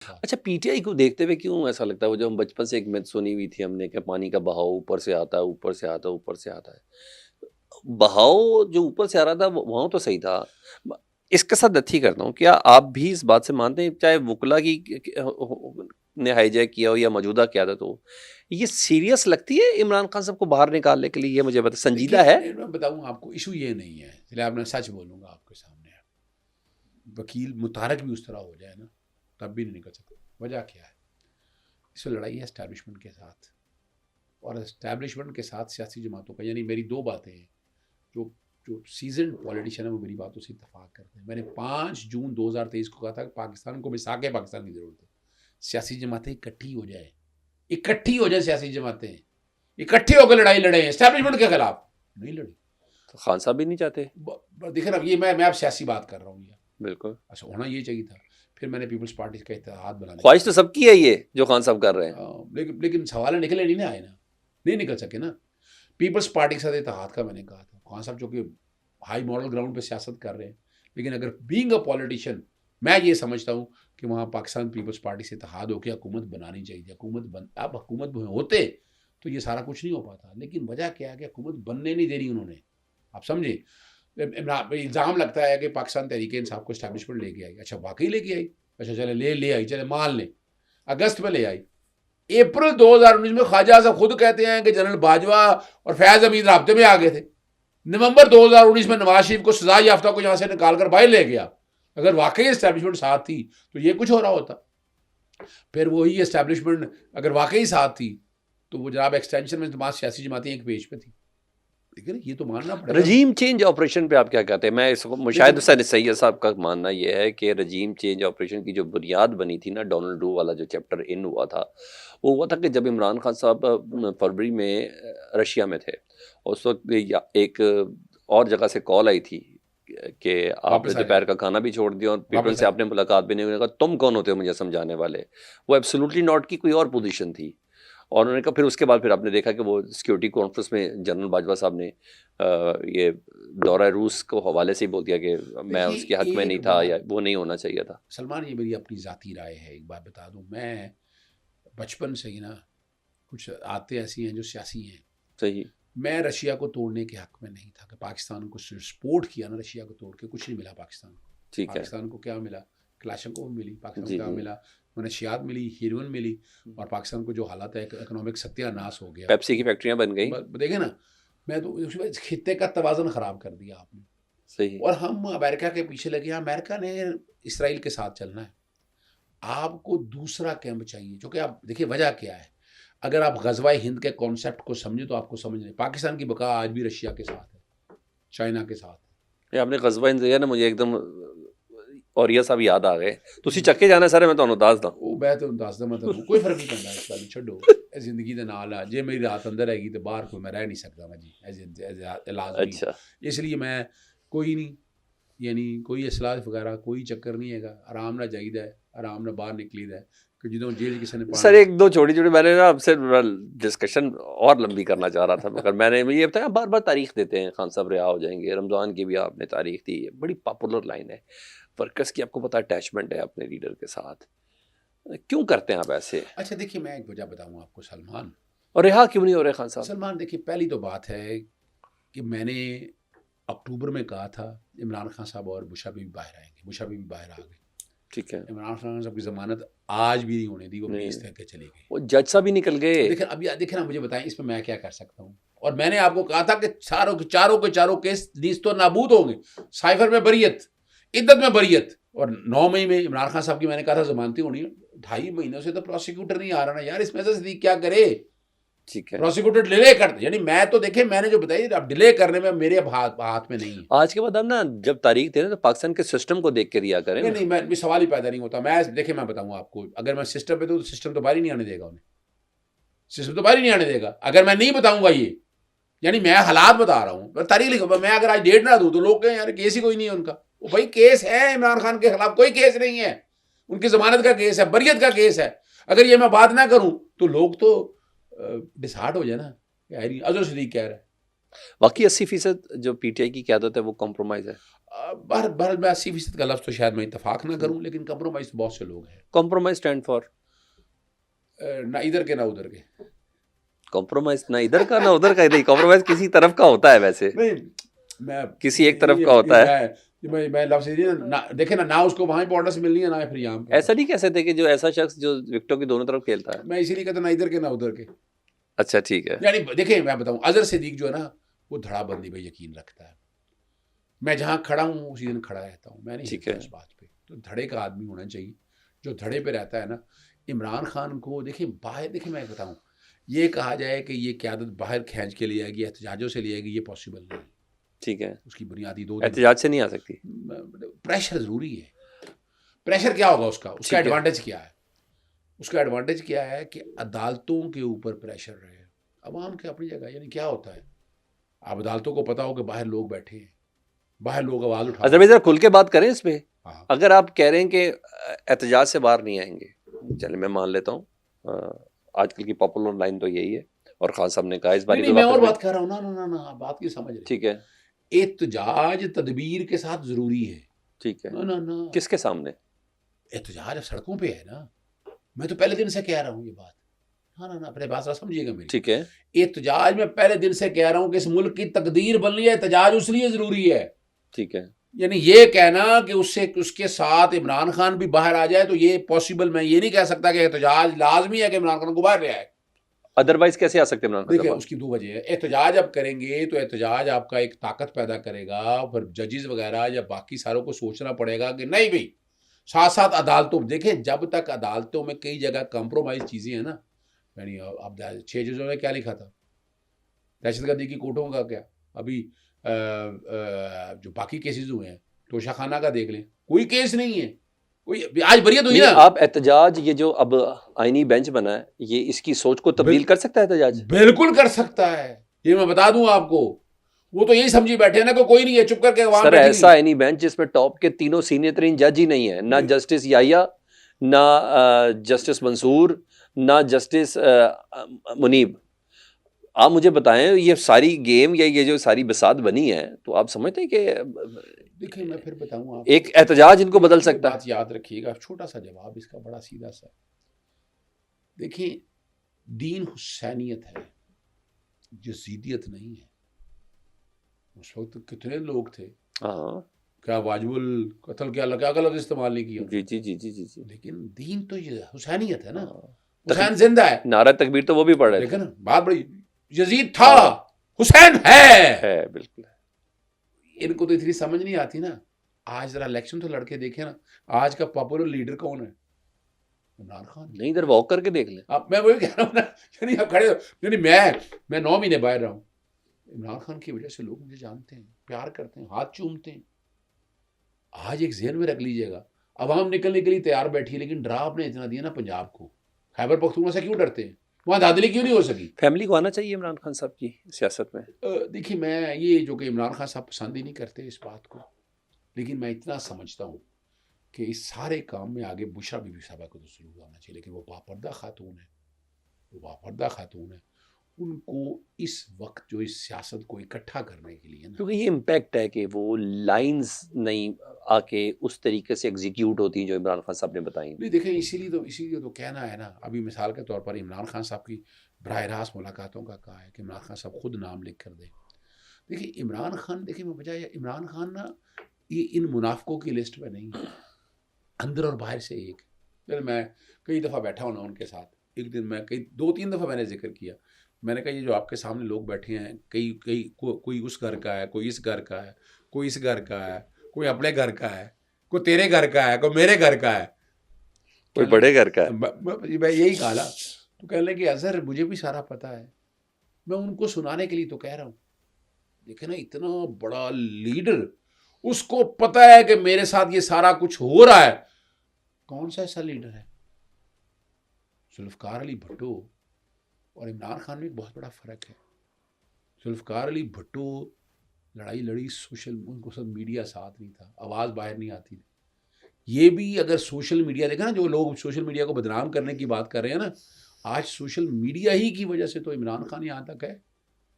अच्छा, पीटीआई को देखते हुए क्यों ऐसा लगता है, वो जो हम बचपन से एक मिथ सुनी हुई थी हमने कि पानी का बहाव ऊपर से आता है, ऊपर से आता है, ऊपर से आता है। बहाव जो ऊपर से आ रहा था वहाँ तो सही था। इसके साथ नथी करता हूँ, क्या आप भी इस बात से मानते हैं, चाहे वुकला ने हाईजैक किया हो या मौजूदा क्यादत हो, ये सीरियस लगती है इमरान खान साहब को बाहर निकालने के लिए? ये मुझे बता, संजीदा है? मैं बताऊँ आपको, इशू ये नहीं है, चलिए आपने सच बोलूँगा आपके सामने, वकील मुतारक भी उस तरह हो जाए ना तब भी नहीं निकल सकते। वजह क्या है? इसमें लड़ाई है इस्टेब्लिशमेंट के साथ, और इस्टेब्लिशमेंट के साथ सियासी जमातों का। यानी मेरी दो बातें हैं, जो जो सीजन पॉलिटिशियन है वो मेरी बातों से इतफाक़ करते हैं। मैंने 5 जून 2023 को कहा था कि पाकिस्तान को मिसाक़ पाकिस्तान की ज़रूरत है, सियासी जमातें इकट्ठी हो जाए, सियासी जमातें इकट्ठी होकर लड़ाई लड़ें इस्टेब्लिशमेंट के खिलाफ। नहीं लड़ी तो खान साहब भी नहीं चाहते। देखिए ना, ये मैं अब सियासी बात कर रहा हूँ, बिल्कुल, अच्छा होना ये चाहिए था। फिर मैंने पीपल्स पार्टी का इत्तेहाद बनाने, ख्वाहिश तो सबकी है ये जो खान साहब कर रहे हैं। लेकिन सवाल निकले नहीं ना, आए ना, नहीं निकल सके ना। पीपल्स पार्टी के साथ इत्तेहाद का मैंने कहा था। खान साहब जो कि हाई मॉडल ग्राउंड पे सियासत कर रहे हैं, लेकिन अगर बीइंग अ पॉलिटिशियन मैं ये समझता हूँ कि वहाँ पाकिस्तान पीपल्स पार्टी से इत्तेहाद होकर हुकूमत बनानी चाहिए। अब हुकूमत होते तो ये सारा कुछ नहीं हो पाता, लेकिन वजह क्या है कि हुकूमत बनने नहीं दे रही उन्होंने। आप समझे, इल्ज़ाम लगता है कि पाकिस्तान तहरीक इंसाफ को इस्टेब्लिशमेंट लेके आई। अच्छा वाकई लेके आई, अच्छा चले ले आई, चले मान लें अगस्त में ले आई। अप्रैल 2019 में ख्वाजा साहब खुद कहते हैं कि जनरल बाजवा और फैज़ हमीद राब्ते में आ गए थे। नवंबर 2019 में नवाज शरीफ को सजा याफ्ता को यहाँ से निकाल कर बाहर ले गया। अगर वाकई इस्टेब्लिशमेंट साथ थी तो ये कुछ हो रहा होता। फिर वही इस्टेब्लिशमेंट अगर वाकई साथ थी तो वो जनाब एक्सटेंशन में तमाम सियासी जमातें एक पेज पे थी। लेकिन ये तो मानना पड़ेगा। रजीम चेंज ऑपरेशन पे आप क्या कहते हैं? मैं इसको मुशाहिद सैयद साहब का मानना ये है कि रजीम चेंज ऑपरेशन की जो बुनियाद बनी थी ना, डोनाल्ड डू वाला जो चैप्टर इन हुआ था, वो हुआ था कि जब इमरान खान साहब फरवरी में रशिया में थे, उस वक्त एक और जगह से कॉल आई थी कि आपने दोपहर का खाना भी छोड़ दिया और पीपल से आपने मुलाकात भी नहीं, कहा तुम कौन होते हो मुझे समझाने वाले। वो एब्सोल्युटली नॉट की कोई और पोजीशन थी। और उन्होंने कहा, फिर उसके बाद फिर आपने देखा कि वो सिक्योरिटी कॉन्फ्रेंस में जनरल बाजवा साहब ने ये दौरा रूस को हवाले से ही बोल दिया कि मैं उसके हक में नहीं था या वो नहीं होना चाहिए था। सलमान, ये मेरी अपनी ज़ाती राय है, एक बात बता दूं, मैं बचपन से ही ना कुछ आते ऐसी हैं जो सियासी हैं। सही, मैं रशिया को तोड़ने के हक में नहीं था कि पाकिस्तान को सपोर्ट किया ना, रशिया को तोड़ के कुछ नहीं मिला पाकिस्तान को। ठीक है, पाकिस्तान को क्या मिला? क्लाशनकोव मिली, पाकिस्तान को क्या मिला? मनशियात मिली, हीरोइन मिली, और पाकिस्तान को जो हालात है इकोनॉमिक सत्यानाश हो गया, पेप्सी की फैक्ट्रियां बन गई। देखे ना, मैं तो खित्ते का तवाज़ुन ख़राब कर दिया आपने। सही, और हम अमेरिका के पीछे लगे। अमेरिका ने इसराइल के साथ चलना है, आपको दूसरा कैंप चाहिए। जो कि आप देखिए वजह क्या है, अगर आप ग़ज़वा हिंद के कॉन्सेप्ट को समझे तो आपको समझ नहीं, पाकिस्तान की बका आज भी रशिया के साथ है, चाइना के साथ है। ये आपने ग़ज़वा हिंद दिया ना, मुझे एकदम और ये सब याद आ गए। तुसी चक्के जाना सारे, मैं तो दस दा ਉਹ ਮੈਂ ਤੁਹਾਨੂੰ ਦੱਸਦਾ, ਮੈਂ ਤੁਹਾਨੂੰ ਕੋਈ ਫਰਕ ਨਹੀਂ ਪੈਂਦਾ ਇਸ ਗੱਲ, ਛੱਡੋ ਇਹ ਜ਼ਿੰਦਗੀ ਦੇ ਨਾਲ ਆ। ਜੇ ਮੇਰੀ ਰਾਤ ਅੰਦਰ ਹੈਗੀ ਤੇ ਬਾਹਰ ਕੋਈ ਮੈਂ ਰਹਿ ਨਹੀਂ ਸਕਦਾ ਮੈਂ ਜੀ, ਇਹ ਲਾਜ਼ਮੀ। अच्छा, इसलिए मैं कोई नहीं, यानी कोई इस्लाह वगैरह कोई चक्कर नहीं है, आराम ना जाइदा है, आराम ना बाहर निकलीदा है कि जो जेल किसी ने सर एक दो छोटी छोटी, मैंने ना आपसे डिस्कशन और लंबी करना चाह रहा था, मगर मैंने ये बताया बार बार तारीख देते हैं खान साहब रिहा हो जाएंगे, रमज़ान की भी आपने तारीख दी, बड़ी पॉपुलर लाइन है। वर्कर्स की आपको पता अटैचमेंट है अपने लीडर के साथ, क्यों करते हैं आप ऐसे? अच्छा देखिए, मैं एक वजह बताऊँ आपको सलमान, और रिहा क्यों नहीं हो रहे खान साहब? सलमान देखिए, पहली तो बात है कि मैंने अक्टूबर में कहा था इमरान खान साहब और बुशरा भी बाहर आएंगे, बुशरा भी बाहर आ गए। ठीक है, इमरान खान साहब की जमानत आज भी नहीं होने दी, वो पुलिस तक के चले गए, वो जज साहब भी निकल गए। देखिए अभी देखिए ना, मुझे बताएं इसमें मैं क्या कर सकता हूँ। और मैंने आपको कहा था कि चारों केस नीस तो नाबूद होंगे, साइफर में बरियत, इद्दत में बरियत। और 9 मई में इमरान खान साहब की मैंने कहा था जमानती होनी, 2.5 महीनों से तो प्रोसिक्यूटर नहीं आ रहा ना यार, इसमें से सदीक क्या करे? ठीक है, प्रोसिक्यूटर डिले करते, यानी मैं तो देखे, मैंने जो बताई अब डिले करने में मेरे हाथ में नहीं है। आज के बाद हम ना जब तारीख दे रहे तो पाकिस्तान के सिस्टम को देख के दिया करें। नहीं, मैं सवाल ही पैदा नहीं होता। मैं देखिए, मैं बताऊँ आपको, अगर मैं सिस्टम पे दूँ तो सिस्टम तो बाहर ही नहीं आने देगा, उन्हें सिस्टम तो बाहर ही नहीं आने देगा अगर मैं नहीं बताऊंगा ये। यानी मैं हालात बता रहा हूँ, तारीख लिखा, मैं अगर आज डेट ना दूँ तो लोग कहें यार केस ही कोई नहीं है उनका। वो भाई केस है इमरान खान के खिलाफ, कोई केस नहीं है, उनकी जमानत का केस है, बरियत का केस है। अगर ये मैं बात ना करूँ तो लोग तो डिसहार्ट हो जाए ना, अजहर सदीक कह रहा है। बाकी 80% जो पीटीआई की क़यादत है वो कॉम्प्रोमाइज़ है। बहरहाल मैं 80% का लफ्ज़ तो शायद मैं इत्तेफाक ना करूं, लेकिन कंप्रोमाइज़ बहुत से लोग हैं, कॉम्प्रोमाइज स्टैंड फॉर ना इधर के ना उधर के। कॉम्प्रोमाइज, ना इधर का ना उधर का, नहीं कॉम्प्रोमाइज किसी तरफ का होता है वैसे, नहीं, मैं किसी एक तरफ का होता है। मैं लफ्ज़ ना देखे ना उसको वहाँ इंपॉर्टेंस मिलनी है, ना फिर यहाँ पे। ऐसा नहीं कह सकते कि जो ऐसा शख्स जो विकेटों की दोनों तरफ खेलता है। मैं इसीलिए कहता ना इधर के ना उधर के। अच्छा ठीक है। यानी देखिए मैं बताऊं, अजहर सिद्दीक जो है ना, वो धड़ाबंदी पे यकीन रखता है। मैं जहाँ खड़ा हूँ उसी दिन खड़ा रहता हूँ, मैं नहीं ठीक हिलता है। उस बात पे। तो धड़े का आदमी होना चाहिए, जो धड़े पे रहता है ना। इमरान खान को देखिए बाहर, देखिए मैं बताऊँ, ये कहा जाए कि ये क़यादत बाहर खींच के ले आएगी, एहतजाजों से ले आएगी, ये पॉसिबल नहीं। ठीक है, उसकी बुनियादी दो एहतजाज से नहीं आ सकती। प्रेशर ज़रूरी है। प्रेशर क्या होगा उसका ठीक है। एडवांटेज क्या है? उसका एडवांटेज क्या है कि अदालतों के ऊपर प्रेशर रहे, अवाम के अपनी जगह। यानी क्या होता है, अब अदालतों को पता हो कि बाहर लोग बैठे हैं, बाहर लोग आवाज़ उठा अच्छा भाई जरा खुल के बात करें इस पे। हाँ। अगर आप कह रहे हैं कि एहतजाज से बाहर नहीं आएंगे, चलिए मैं मान लेता हूँ, आजकल की पॉपुलर लाइन तो यही है, और खान साहब ने कहा इस बार नहीं, मैं और बात कर रहा हूँ ना, ना ना ना बात की समझ रहे। ठीक है। एहतजाज तदबीर के साथ ज़रूरी है। ठीक है, ना ना ना किसके सामने? एहतजाज अब सड़कों पे है ना। मैं तो पहले दिन से कह रहा हूँ ये बात। हाँ ना ना, अपने बात समझिएगा मेरी। ठीक है। एहतजाज मैं पहले दिन से कह रहा हूँ कि इस मुल्क की तकदीर बननी है, एहतजाज उसलिए ज़रूरी है। ठीक है। यानी ये कहना कि उसके साथ इमरान खान भी बाहर आ जाए, तो ये पॉसिबल, मैं ये नहीं कह सकता कि एहतजाज लाजमी है कि इमरान खान को बाहर ले आए। अदरवाइज कैसे आ सकते हैं इमरान खान देखिए साहब? उसकी दो वजह है। एहतजाज आप करेंगे तो एहतजाज आपका एक ताकत पैदा करेगा, फिर जजेस वगैरह या बाकी सारों को सोचना पड़ेगा कि नहीं भाई, साथ साथ अदालतों, देखें जब तक अदालतों में कई जगह कंप्रोमाइज चीज़ें हैं ना। यानी अब 6 जजों ने क्या लिखा था, दहशतगर्दी की कोर्टों का क्या, अभी जो बाकी केसेस हुए हैं, तोशा खाना का देख लें, कोई केस नहीं है, कोई आज बरियत हुई नहीं, ना। आप एहतजाज, ये जो अब आईनी बेंच बना है, ये इसकी सोच को तब्दील कर सकता है एहतजाज? बिल्कुल कर सकता है, ये मैं बता दूं आपको। वो तो यही समझी बैठे हैं ना कि कोई नहीं है, चुप करके वहां सर बैठेंगे। ऐसा आईनी बेंच जिसमें टॉप के तीनों सीनियर तरीन जज ही नहीं है, ना जस्टिस याहिया, ना जस्टिस मंसूर, ना जस्टिस मुनीब। आप मुझे बताएं, ये सारी गेम या ये जो सारी बसात बनी है, तो आप समझते हैं कि देखिए मैं फिर बताऊं आपको, एक एहतजाज इनको बदल सकता है? बात याद रखिएगा, छोटा सा जवाब इसका बड़ा सीधा सा। देखिए दीन हुसैनियत है, यजीदियत नहीं है। उस वक्त कितने लोग थे, हाँ क्या वाजिबुल कत्ल क्या लगा, गलत इस्तेमाल नहीं किया। जी जी जी जी जी जी। लेकिन दीन तो ये हुसैनियत है ना, हाँ। हुसैन जिंदा है। नारा तकबीर तो वो भी पढ़ रहे देखा थे। ना, बात बड़ी, यजीद था, हाँ। हुसैन है। बिल्कुल। इनको तो इतनी समझ नहीं आती ना। आज जरा इलेक्शन तो लड़के देखे ना, आज का पॉपुलर लीडर कौन है? इमरान खान। नहीं, इधर वॉक करके देख लें। अब मैं वही कह रहा हूँ ना, यानी आप खड़े हो, यानी मैं 9 महीने बाहर रहा हूँ, इमरान खान की वजह से लोग मुझे जानते हैं, प्यार करते हैं, हाथ चूमते हैं। आज एक ज़हन में रख लीजिएगा, अवाम निकलने के लिए तैयार बैठी है, लेकिन डरा आपने इतना दिया ना पंजाब को। खैबर पख्तूनख्वा से क्यों डरते हैं? वहाँ दादली क्यों नहीं हो सकी? फैमिली को आना चाहिए इमरान खान साहब की सियासत में। देखिए मैं ये जो कि इमरान खान साहब पसंद ही नहीं करते इस बात को, लेकिन मैं इतना समझता हूँ कि इस सारे काम में आगे बुशरा बीबी साहबा को तो जरूर आना चाहिए। लेकिन वो बापर्दा खातून है, वो बापर्दा खातून है, उनको इस वक्त जो इस सियासत को इकट्ठा करने के लिए ना, क्योंकि ये इम्पैक्ट है कि वो लाइंस नहीं आके उस तरीके से एग्जीक्यूट होती हैं जो इमरान खान साहब ने बताई। नहीं देखें, इसीलिए तो कहना है ना। अभी मिसाल के तौर पर इमरान खान साहब की बराह रास्त मुलाकातों का कहा है कि इमरान खान साहब खुद नाम लिख कर दें। देखिए इमरान खान, देखिए मैं बजाय इमरान खान ना, ये इन मुनाफिकों की लिस्ट में नहीं है, अंदर और बाहर से एक। फिर मैं कई दफ़ा बैठा हूँ ना उनके साथ, एक दिन मैं 2-3 दफ़ा मैंने जिक्र किया, मैंने कहा ये जो आपके सामने लोग बैठे हैं, कोई उस घर का है, कोई इस घर का है, कोई इस घर का है, कोई अपने घर का है, कोई तेरे घर का है, कोई मेरे घर का है, कोई बड़े घर का है। मैं यही कहा ना, तो कहने लगे अजहर मुझे भी सारा पता है, मैं उनको सुनाने के लिए तो कह रहा हूँ। देखे ना, इतना बड़ा लीडर, उसको पता है कि मेरे साथ ये सारा कुछ हो रहा है। कौन सा ऐसा लीडर है? जुल्फ़िकार अली भुट्टो और इमरान खान में बहुत बड़ा फ़र्क है। जुल्फ़िकार अली भुट्टो लड़ाई लड़ी, सोशल, उनको सब मीडिया साथ नहीं था, आवाज़ बाहर नहीं आती थी। ये भी अगर सोशल मीडिया देखा ना, जो लोग सोशल मीडिया को बदनाम करने की बात कर रहे हैं ना, आज सोशल मीडिया ही की वजह से तो इमरान खान यहाँ तक है।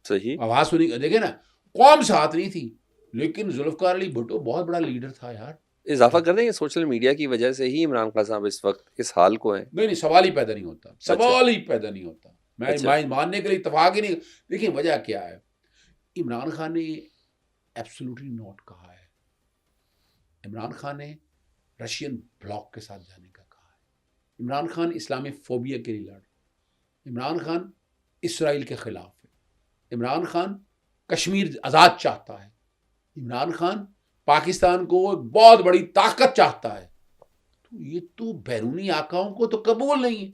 सही। आवाज़ सुनी, देखे ना, कौम साथ नहीं थी, लेकिन जुल्फ़िकार अली भुट्टो बहुत बड़ा लीडर था यार। इजाफा कर रहे हैं सोशल मीडिया की वजह से ही इमरान खान साहब इस वक्त इस हाल को हैं। नहीं सवाल ही पैदा नहीं होता, सवाल ही पैदा नहीं होता। मैं अच्छा। मैं मानने के लिए इत्तेफाक ही नहीं। देखिए वजह क्या है, इमरान खान ने एब्सोल्युटली नॉट कहा है। इमरान खान ने रशियन ब्लॉक के साथ जाने का कहा है। इमरान खान इस्लामी फोबिया के लिए लड़ रहा है। इमरान खान इसराइल के खिलाफ है। इमरान खान कश्मीर आज़ाद चाहता है। इमरान खान पाकिस्तान को एक बहुत बड़ी ताकत चाहता है। तो ये तो बैरूनी आकाओं को तो कबूल नहीं है।